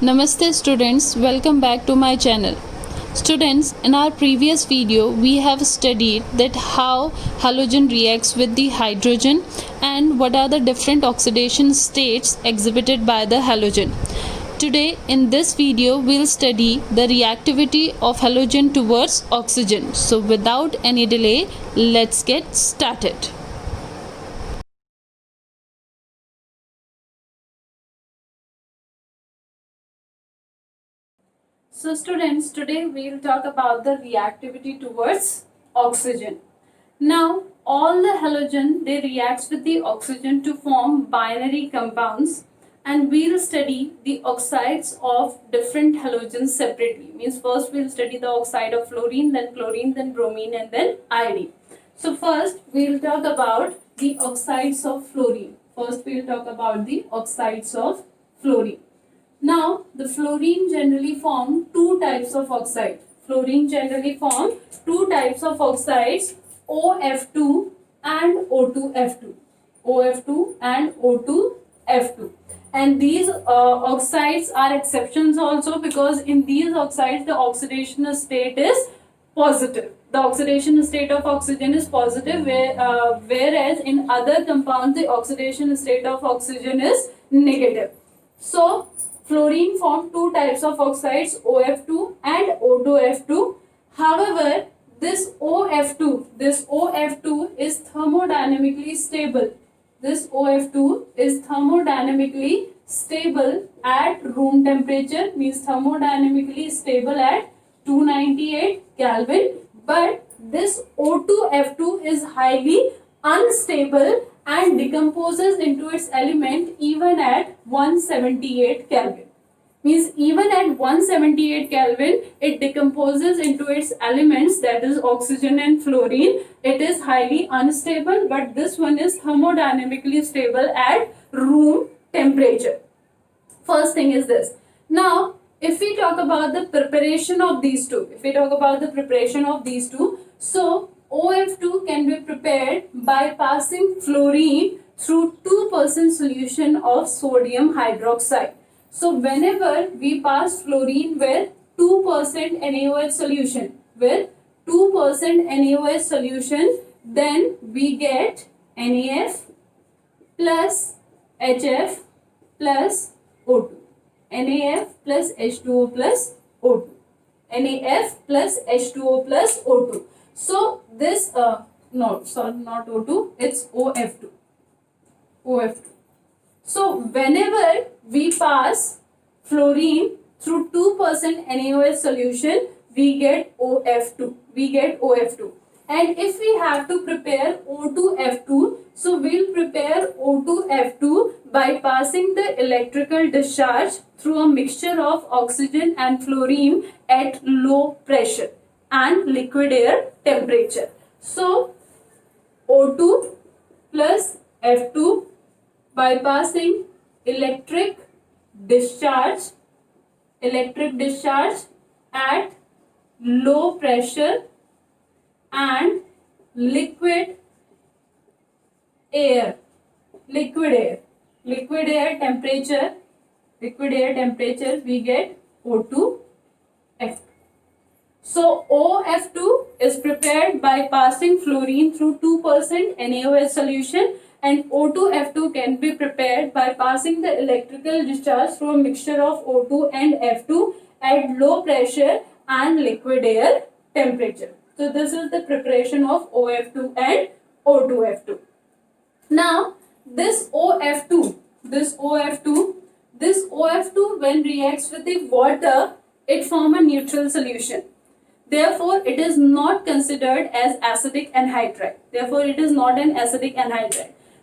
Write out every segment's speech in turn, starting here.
Namaste students, welcome back to my channel. Students, in our previous video we have studied that how halogen reacts with the hydrogen and what are the different oxidation states exhibited by the halogen. Today in this video we'll study the reactivity of halogen towards oxygen. So without any delay, let's get started. So students, today we will talk about the reactivity towards oxygen. Now, all the halogen, they reacts with the oxygen to form binary compounds, and we will study the oxides of different halogens separately. Means first we will study the oxide of fluorine, then bromine, and then iodine. So first we will talk about the oxides of fluorine. First we will talk about the oxides of fluorine. Now, the fluorine generally form two types of oxide. Fluorine generally form two types of oxides, OF2 and O2F2. OF2 and O2F2. And these oxides are exceptions also, because in these oxides the oxidation state is positive. The oxidation state of oxygen is positive, whereas in other compounds the oxidation state of oxygen is negative. So, fluorine form two types of oxides, OF2 and O2F2. However, this OF2 is thermodynamically stable. This OF2 is thermodynamically stable at room temperature, means thermodynamically stable at 298 Kelvin. But this O2F2 is highly unstable and decomposes into its element even at 178 Kelvin. Means even at 178 Kelvin, it decomposes into its elements, that is oxygen and fluorine. It is highly unstable, but this one is thermodynamically stable at room temperature. First thing is this. Now, if we talk about the preparation of these two, so OF2 can be prepared by passing fluorine through 2% solution of sodium hydroxide. So whenever we pass fluorine with 2% NaOH solution, then we get NaF plus HF plus O2. NaF plus H2O plus O2. NaF plus H2O plus O2. So this not O2, it's OF2. So whenever we pass fluorine through 2% NaOH solution, we get OF2. And if we have to prepare O2F2, so we'll prepare O2F2 by passing the electrical discharge through a mixture of oxygen and fluorine at low pressure and liquid air temperature. So O2 plus F2 by passing electric discharge at low pressure and liquid air temperature, we get O2F2. So OF2 is prepared by passing fluorine through 2% NaOH solution, and O2F2 can be prepared by passing the electrical discharge through a mixture of O2 and F2 at low pressure and liquid air temperature. So this is the preparation of OF2 and O2F2. Now this OF2 when reacts with the water, it forms a neutral solution. Therefore, it is not considered as acidic anhydride.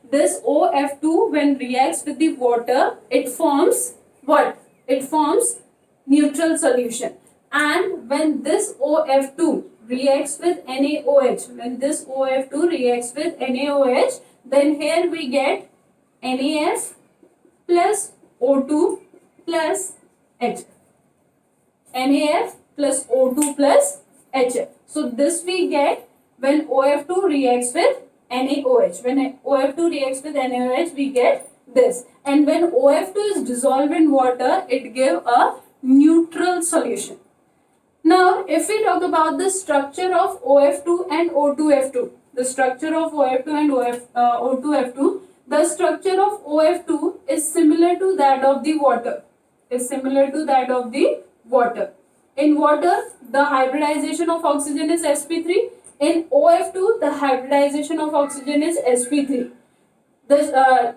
This OF2 when reacts with the water, it forms what? It forms neutral solution. And when this OF2 reacts with NaOH, then here we get NaF plus O2 plus HF. NaF plus O2 plus HF. So this we get when OF2 reacts with NaOH. When OF2 reacts with NaOH, we get this. And when OF2 is dissolved in water, it gives a neutral solution. Now, if we talk about the structure of OF2 and O2F2, the structure of OF2 and O2F2, the structure of OF2 is similar to that of the water. In water, the hybridization of oxygen is sp3. In OF2, the hybridization of oxygen is sp3.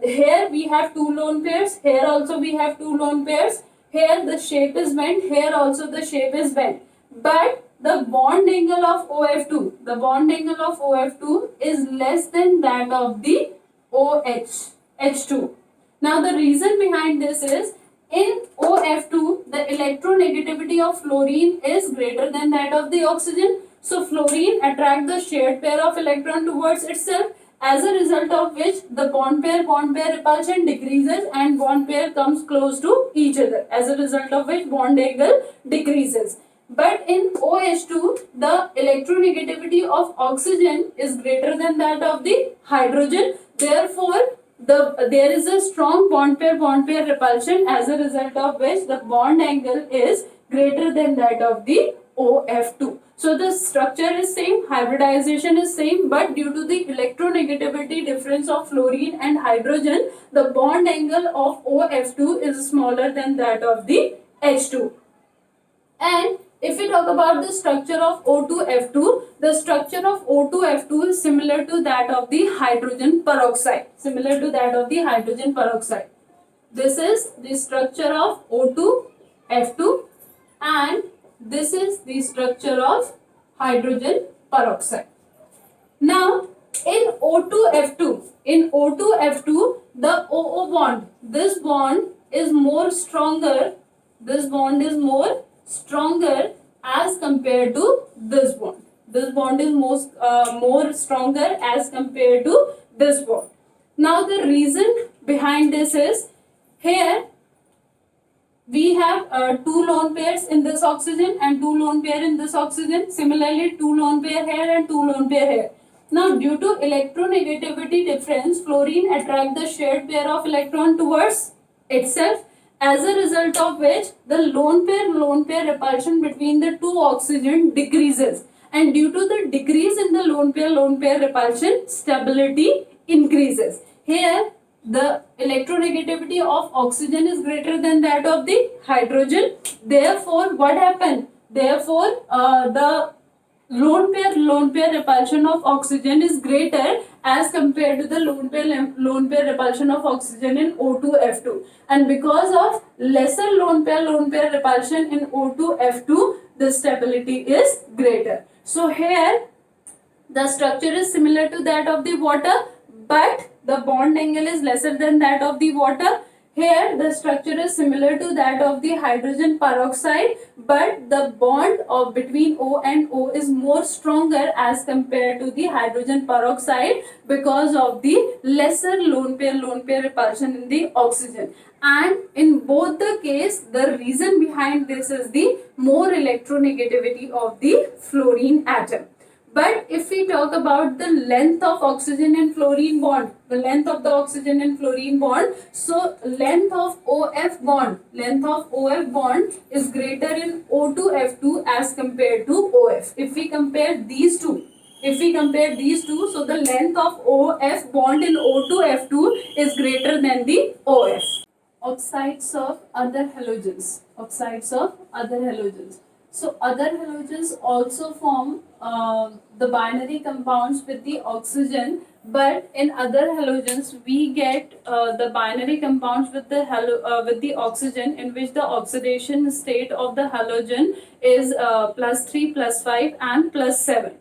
Here we have two lone pairs. Here also we have two lone pairs. Here the shape is bent. Here also the shape is bent. But the bond angle of OF2 is less than that of the H2. Now the reason behind this is, in OF2 the electronegativity of fluorine is greater than that of the oxygen. So fluorine attracts the shared pair of electron towards itself, as a result of which the bond pair repulsion decreases and bond pair comes close to each other, as a result of which bond angle decreases. But in OH2, the electronegativity of oxygen is greater than that of the hydrogen. Therefore, there is a strong bond pair repulsion, as a result of which the bond angle is greater than that of the OF2. So the structure is same, hybridization is same, but due to the electronegativity difference of fluorine and hydrogen, the bond angle of OF2 is smaller than that of the H2. And if we talk about the structure of O2F2, the structure of O2F2 is similar to that of the hydrogen peroxide. This is the structure of O2F2 and this is the structure of hydrogen peroxide. Now, in O2F2, the OO bond, this bond is more stronger. As compared to this bond. This bond is more stronger as compared to this bond. Now the reason behind this is, here we have two lone pairs in this oxygen and two lone pair in this oxygen. Similarly, two lone pair here and two lone pair here. Now, due to electronegativity difference, fluorine attracts the shared pair of electron towards itself, as a result of which the lone pair repulsion between the two oxygen decreases, and due to the decrease in the lone pair repulsion, stability increases. Here the electronegativity of oxygen is greater than that of the hydrogen. Therefore, what happened? The lone pair repulsion of oxygen is greater as compared to the lone pair repulsion of oxygen in O2F2, and because of lesser lone pair repulsion in O2F2, the stability is greater. So here the structure is similar to that of the water, but the bond angle is lesser than that of the water. Here the structure is similar to that of the hydrogen peroxide, but the bond between O and O is more stronger as compared to the hydrogen peroxide because of the lesser lone pair repulsion in the oxygen. And in both the case, the reason behind this is the more electronegativity of the fluorine atom. But if we talk about the length of oxygen and fluorine bond, so length of OF bond is greater in O2F2 as compared to OF. If we compare these two, so the length of OF bond in O2F2 is greater than the OF. Oxides of other halogens. So other halogens also form the binary compounds with the oxygen, but in other halogens we get the binary compounds with the oxygen, in which the oxidation state of the halogen is +3, +5 and +7.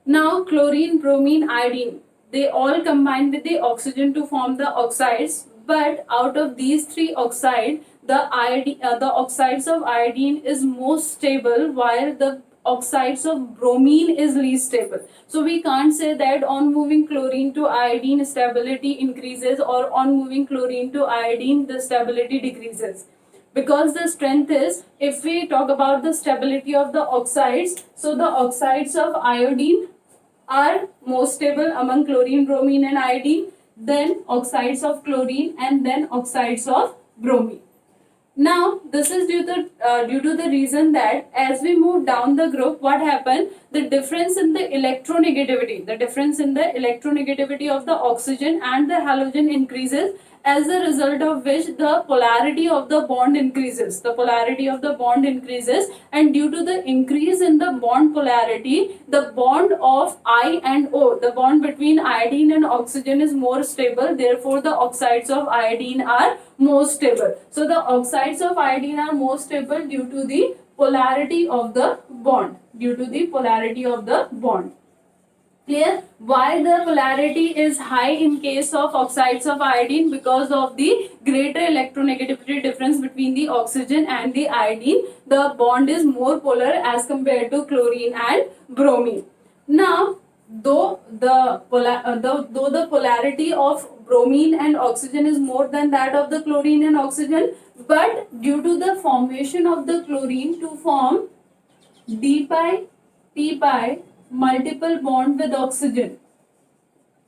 Now chlorine, bromine, iodine, they all combine with the oxygen to form the oxides, but out of these three oxides, the oxides of iodine is most stable, while the oxides of bromine is least stable. So we can't say that on moving chlorine to iodine stability increases, or on moving chlorine to iodine the stability decreases. Because the strength is, if we talk about the stability of the oxides, so the oxides of iodine are most stable among chlorine, bromine and iodine. then oxides of chlorine, and then oxides of bromine. Now, this is due to the reason that as we move down the group, what happened? The difference in the electronegativity of the oxygen and the halogen increases, as a result of which the polarity of the bond increases. The polarity of the bond increases, and due to the increase in the bond polarity, the bond of I and O, the bond between iodine and oxygen, is more stable. Therefore, the oxides of iodine are more stable. So the oxides of iodine are more stable due to the polarity of the bond. Clear? Why the polarity is high in case of oxides of iodine? Because of the greater electronegativity difference between the oxygen and the iodine. The bond is more polar as compared to chlorine and bromine. Now, though the polarity of bromine and oxygen is more than that of the chlorine and oxygen, but due to the formation of the chlorine to form d pi p pi multiple bond with oxygen,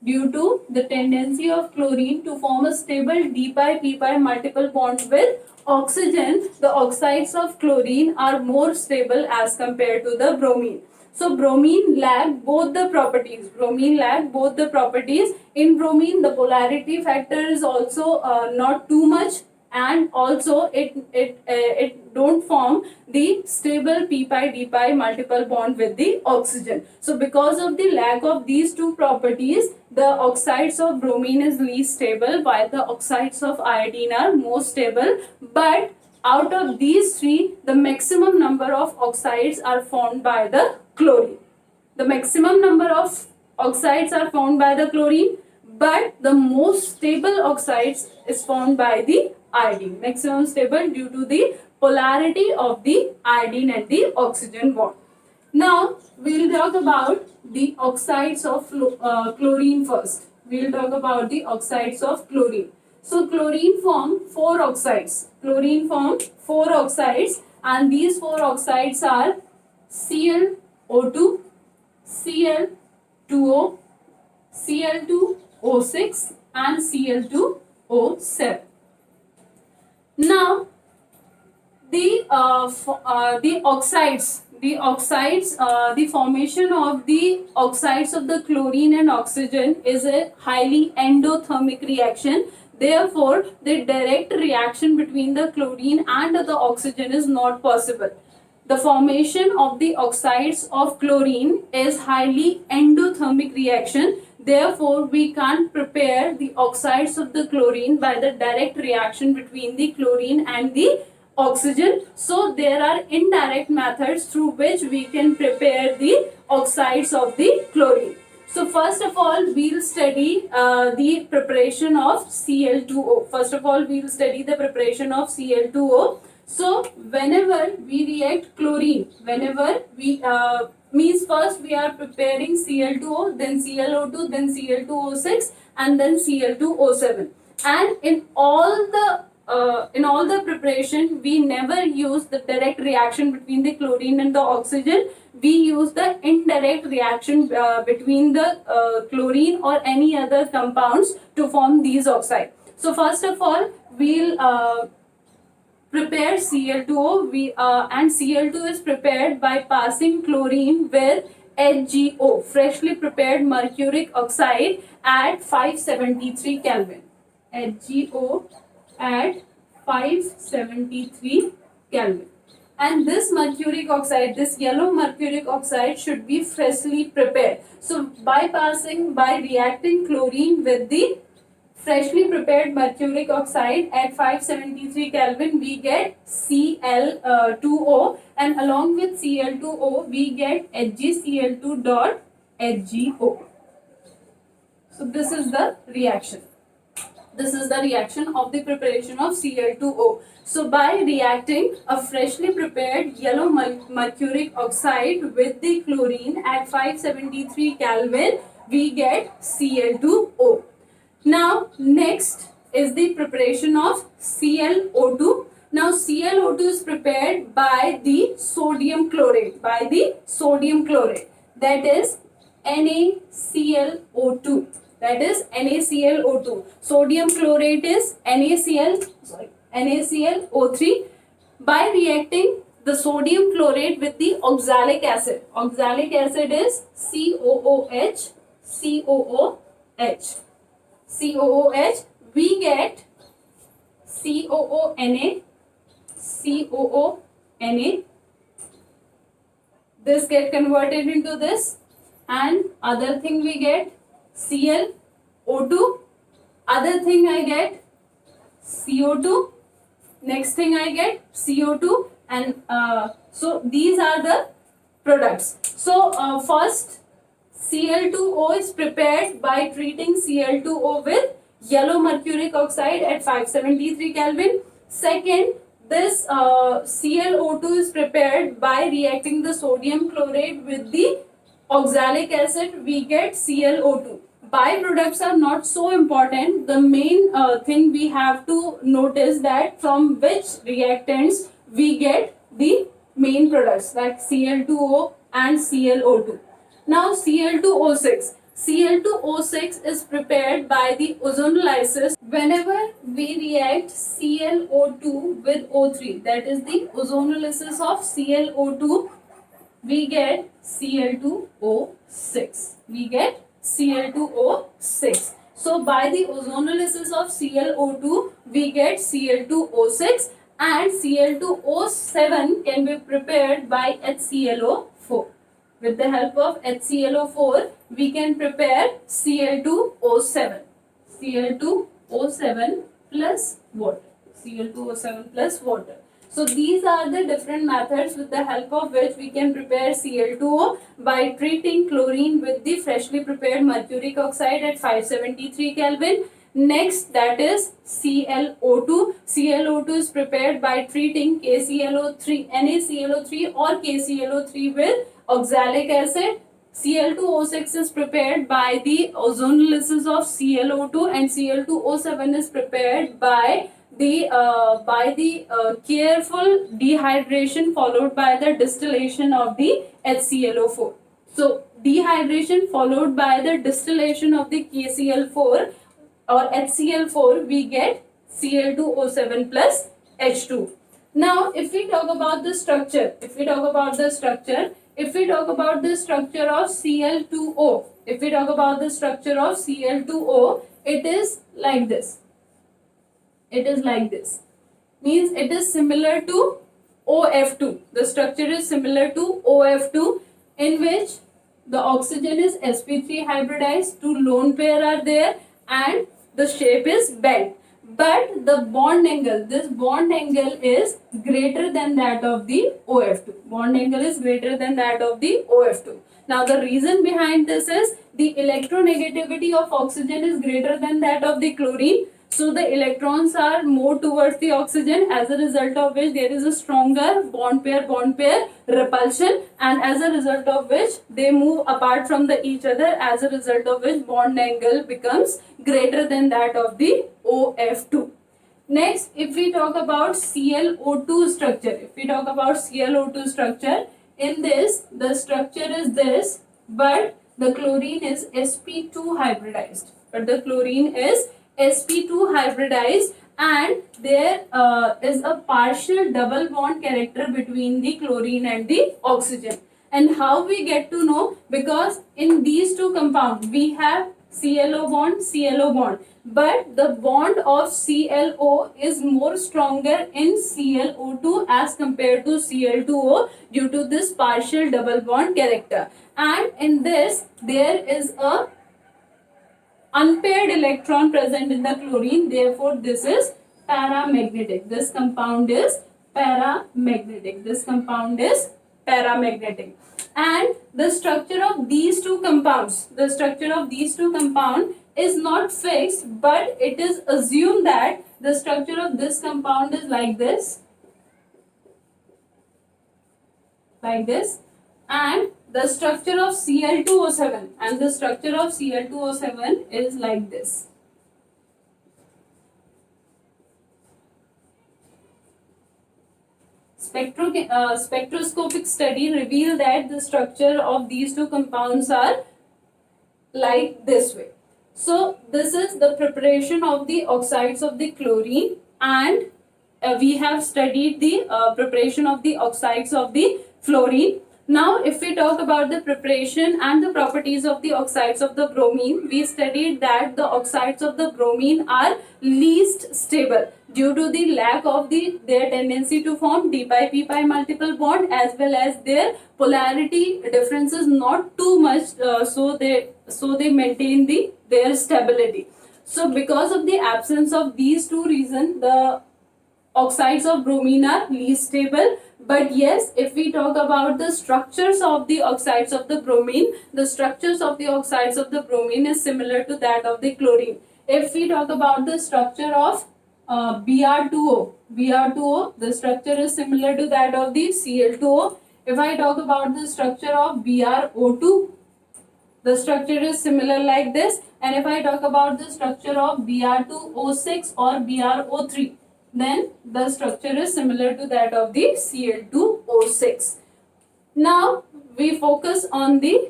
due to the tendency of chlorine to form a stable d pi p pi multiple bond with oxygen, the oxides of chlorine are more stable as compared to the bromine. So bromine lack both the properties. In bromine, the polarity factor is also not too much, and also it don't form the stable p pi d pi multiple bond with the oxygen. So because of the lack of these two properties, the oxides of bromine is least stable, while the oxides of iodine are more stable. But out of these three, the maximum number of oxides are formed by the chlorine. The maximum number of oxides are formed by the chlorine, but the most stable oxides is formed by the iodine. Maximum stable due to the polarity of the iodine and the oxygen bond. Now, we will talk about the oxides of chlorine first. We will talk about the oxides of chlorine. So, chlorine form 4 oxides. And these 4 oxides are ClO2, Cl2O, Cl2O6 and Cl2O7. Now, the formation of the oxides of the chlorine and oxygen is a highly endothermic reaction. Therefore, the direct reaction between the chlorine and the oxygen is not possible. The formation of the oxides of chlorine is highly endothermic reaction. Therefore, we can't prepare the oxides of the chlorine by the direct reaction between the chlorine and the oxygen. So, there are indirect methods through which we can prepare the oxides of the chlorine. So, first of all, we will study the preparation of Cl2O. So, whenever we react chlorine, means first we are preparing Cl2O, then ClO2, then Cl2O6 and then Cl2O7. And in all the preparation, we never use the direct reaction between the chlorine and the oxygen. We use the indirect reaction between the chlorine or any other compounds to form these oxides. So first of all, we'll prepare Cl2O. And Cl2 is prepared by passing chlorine with HgO, freshly prepared mercuric oxide, at 573 Kelvin. HgO at 573 Kelvin. And this mercuric oxide, this yellow mercuric oxide, should be freshly prepared. So by reacting chlorine with the freshly prepared mercuric oxide at 573 Kelvin, we get Cl2O, and along with Cl2O, we get HgCl2.HgO. So this is the reaction. This is the reaction of the preparation of Cl2O. So by reacting a freshly prepared yellow mercuric oxide with the chlorine at 573 Kelvin, we get Cl2O. Now next is the preparation of ClO2. Now ClO2 is prepared by the sodium chlorate. That is NaClO2. that is NaClO2. Sodium chlorate is NaClO3. By reacting the sodium chlorate with the oxalic acid. Oxalic acid is COOH, COOH, COOH. We get COONA, COONA. This get converted into this, and other thing we get ClO2. Other thing I get CO2. Next thing I get CO2, and so these are the products. So first Cl2O is prepared by treating Cl2O with yellow mercuric oxide at 573 Kelvin. Second, this ClO2 is prepared by reacting the sodium chlorate with the oxalic acid. We get ClO2. Byproducts are not so important. The main thing we have to notice that from which reactants we get the main products, like Cl2O and ClO2. Now Cl2O6. Cl2O6 is prepared by the ozonolysis. Whenever we react ClO2 with O3, that is the ozonolysis of ClO2, we get Cl2O6. We get Cl2O6. So by the ozonolysis of ClO2, we get Cl2O6, and Cl2O7 can be prepared by HClO4. With the help of HClO4, we can prepare Cl2O7. Cl2O7 plus water. Cl2O7 plus water. So these are the different methods with the help of which we can prepare Cl2O by treating chlorine with the freshly prepared mercuric oxide at 573 Kelvin. Next, that is ClO2. ClO2 is prepared by treating KClO3, NaClO3 or KClO3 with oxalic acid. Cl2O6 is prepared by the ozonolysis of ClO2, and Cl2O7 is prepared by the careful dehydration followed by the distillation of the HClO4. So dehydration followed by the distillation of the KCl4 or HCl4, we get Cl2O7 plus H2. Now if we talk about the structure, of Cl2O, it is like this. Means it is similar to OF2. The structure is similar to OF2, in which the oxygen is sp3 hybridized, two lone pair are there, and the shape is bent. But the bond angle, this bond angle is greater than that of the OF2. Bond angle is greater than that of the OF2. Now the reason behind this is the electronegativity of oxygen is greater than that of the chlorine. So the electrons are more towards the oxygen, as a result of which there is a stronger bond pair repulsion, and as a result of which they move apart from each other, as a result of which bond angle becomes greater than that of the OF2. Next, if we talk about ClO2 structure, in this the structure is this, but the chlorine is sp2 hybridized. And there is a partial double bond character between the chlorine and the oxygen. And how we get to know? Because in these two compounds we have ClO bond, but the bond of ClO is more stronger in ClO2 as compared to Cl2O due to this partial double bond character. And in this there is a unpaired electron present in the chlorine, therefore this is paramagnetic. This compound is paramagnetic. And the structure of these two compounds, is not fixed, but it is assumed that the structure of this compound is like this, and the structure of Cl2O7 is like this. Spectroscopic study revealed that the structure of these two compounds are like this way. So this is the preparation of the oxides of the chlorine, and we have studied the preparation of the oxides of the fluorine. Now, if we talk about the preparation and the properties of the oxides of the bromine, we studied that the oxides of the bromine are least stable due to the lack of their tendency to form d pi p pi multiple bond, as well as their polarity differences not too much, so they maintain their stability. So because of the absence of these two reasons, the oxides of bromine are least stable. But yes, if we talk about the structures of the oxides of the bromine, the structures of the oxides of the bromine is similar to that of the chlorine. If we talk about the structure of Br2O, the structure is similar to that of the Cl2O. If I talk about the structure of BrO2, the structure is similar like this. And if I talk about the structure of Br2O6 or BrO3, then the structure is similar to that of the Cl2O6. Now we focus on the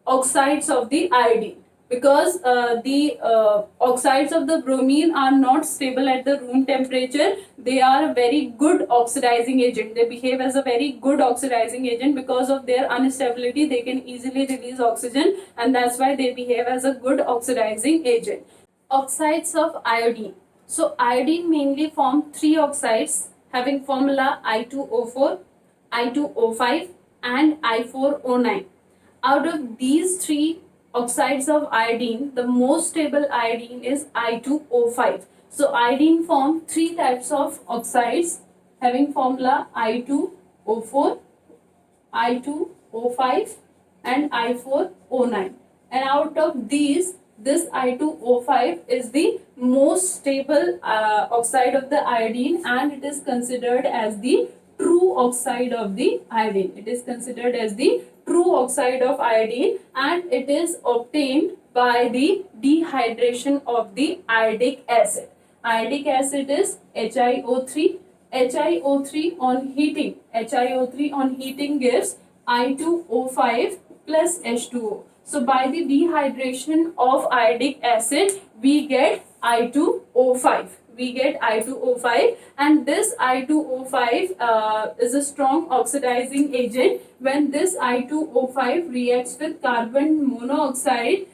oxides of the iodine, because the oxides of the bromine are not stable at the room temperature. They are a very good oxidizing agent. They behave as a very good oxidizing agent. Because of their instability, they can easily release oxygen, and that's why they behave as a good oxidizing agent. Oxides of iodine. So iodine mainly form three oxides having formula I2O4, I2O5 and I4O9. Out of these three oxides of iodine, the most stable iodine is I2O5. So iodine form three types of oxides having formula I2O4, I2O5 and I4O9. And out of these, this I2O5 is the most stable oxide of the iodine, and it is considered as the true oxide of the iodine. It is considered as the true oxide of iodine, and it is obtained by the dehydration of the iodic acid. Iodic acid is HiO3. HiO3 on heating gives I2O5 plus H2O. So by the dehydration of iodic acid, we get I2O5. And this I2O5 is a strong oxidizing agent. When this I2O5 reacts with carbon monoxide,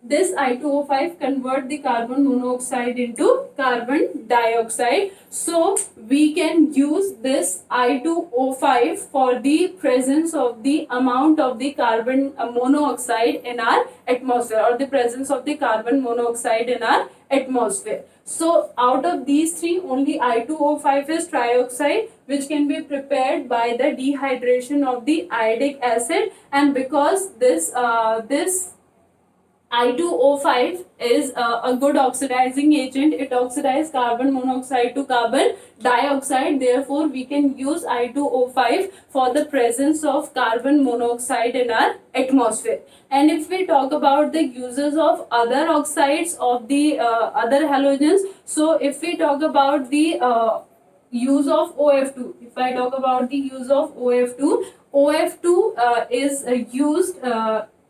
this I2O5 convert the carbon monoxide into carbon dioxide. So we can use this I2O5 for the presence of the amount of the carbon monoxide in our atmosphere, or the presence of the carbon monoxide in our atmosphere. So out of these three, only I2O5 is trioxide, which can be prepared by the dehydration of the iodic acid. And because this I2O5 is a good oxidizing agent, it oxidizes carbon monoxide to carbon dioxide. Therefore, we can use I2O5 for the presence of carbon monoxide in our atmosphere. And if we talk about the uses of other oxides of the other halogens, so if we talk about the use of OF2, if I talk about the use of OF2 is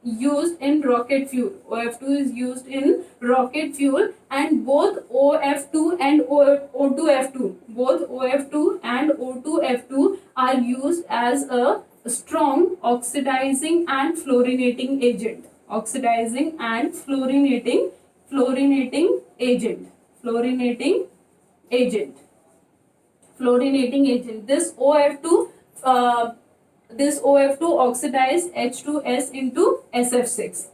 used in rocket fuel. OF2 is used in rocket fuel, and both OF2 and O2F2, both OF2 and O2F2 are used as a strong oxidizing and fluorinating agent. Oxidizing and fluorinating agent. This OF2 oxidize H2S into SF6.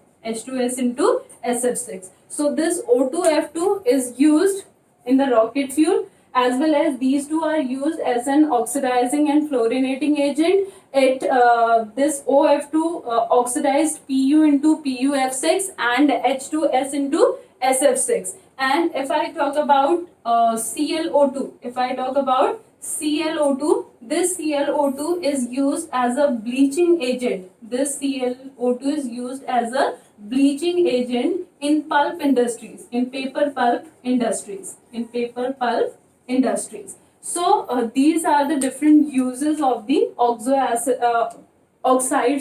So this O2F2 is used in the rocket fuel, as well as these two are used as an oxidizing and fluorinating agent. This OF2 oxidized Pu into PuF6 and H2S into SF6. And if I talk about ClO2, this ClO2 is used as a bleaching agent. This ClO2 is used as a bleaching agent in pulp industries, in paper pulp industries. So these are the different uses of the oxides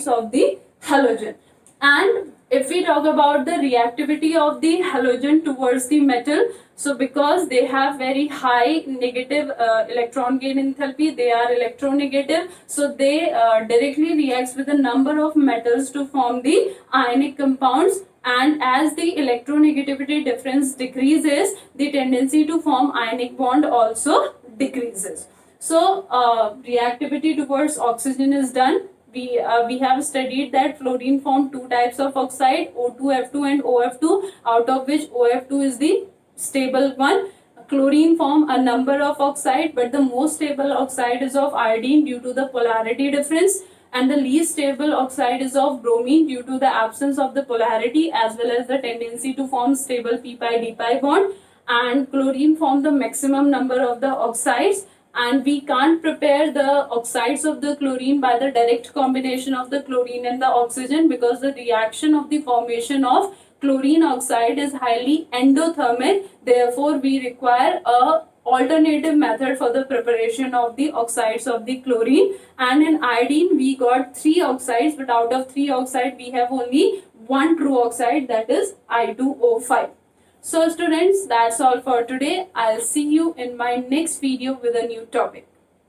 of the halogen. And If we talk about the reactivity of the halogen towards the metal, so because they have very high negative electron gain enthalpy, they are electronegative, so they directly reacts with a number of metals to form the ionic compounds, and as the electronegativity difference decreases, the tendency to form ionic bond also decreases. So reactivity towards oxygen is done. We have studied that fluorine form two types of oxide, O2F2 and OF2, out of which OF2 is the stable one. Chlorine form a number of oxide, but the most stable oxide is of iodine due to the polarity difference, and the least stable oxide is of bromine due to the absence of the polarity as well as the tendency to form stable p-pi d-pi bond. And chlorine form the maximum number of the oxides, and we can't prepare the oxides of the chlorine by the direct combination of the chlorine and the oxygen, because the reaction of the formation of chlorine oxide is highly endothermic. Therefore, we require a alternative method for the preparation of the oxides of the chlorine. And in iodine we got 3 oxides, but out of 3 oxides we have only one true oxide, that is I2O5. So students, that's all for today. I'll see you in my next video with a new topic.